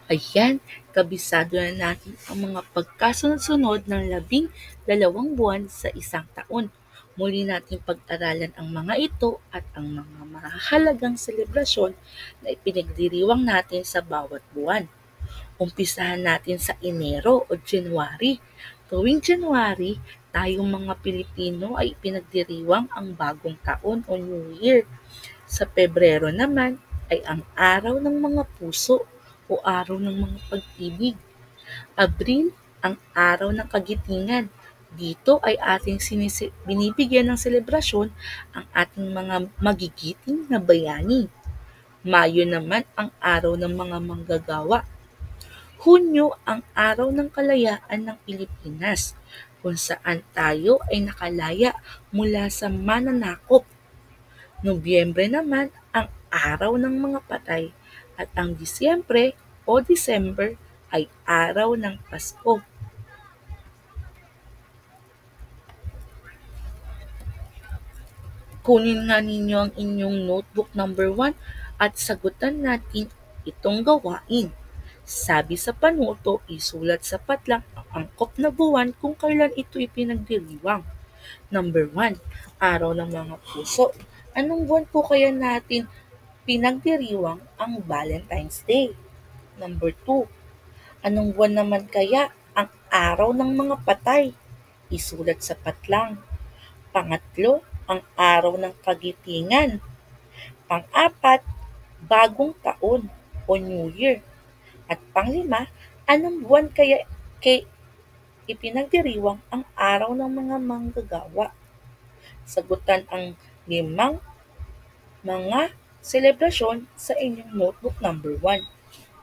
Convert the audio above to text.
Ayan, kabisado na natin ang mga pagkasunod-sunod ng 12 buwan sa isang taon. Muli nating pag-aralan ang mga ito at ang mga mahalagang selebrasyon na ipinagdiriwang natin sa bawat buwan. Umpisahan natin sa Enero o January. Tuwing January, tayong mga Pilipino ay ipinagdiriwang ang bagong taon o New Year. Sa Pebrero naman ay ang araw ng mga puso o araw ng mga pag-ibig. Abril, ang araw ng kagitingan. Dito ay ating binibigyan ng selebrasyon ang ating mga magigiting na bayani. Mayo naman ang araw ng mga manggagawa. Hunyo ang araw ng kalayaan ng Pilipinas, kung saan tayo ay nakalaya mula sa mananakop. Nobyembre naman ang araw ng mga patay at ang Disyembre o December ay araw ng Pasko. Kunin nga ninyo ang inyong notebook number 1 at sagutan natin itong gawain. Sabi sa panuto, isulat sa patlang ang angkop na buwan kung kailan ito ipinagdiriwang. Number 1, araw ng mga puso. Anong buwan po kaya natin pinagdiriwang ang Valentine's Day? Number 2, anong buwan naman kaya ang araw ng mga patay? Isulat sa patlang. Pangatlo, ang araw ng kagitingan. Pang-apat, bagong taon o New Year. At panglima, anong buwan kaya ipinagdiriwang ang araw ng mga manggagawa? Sagutan ang limang mga selebrasyon sa inyong notebook number 1.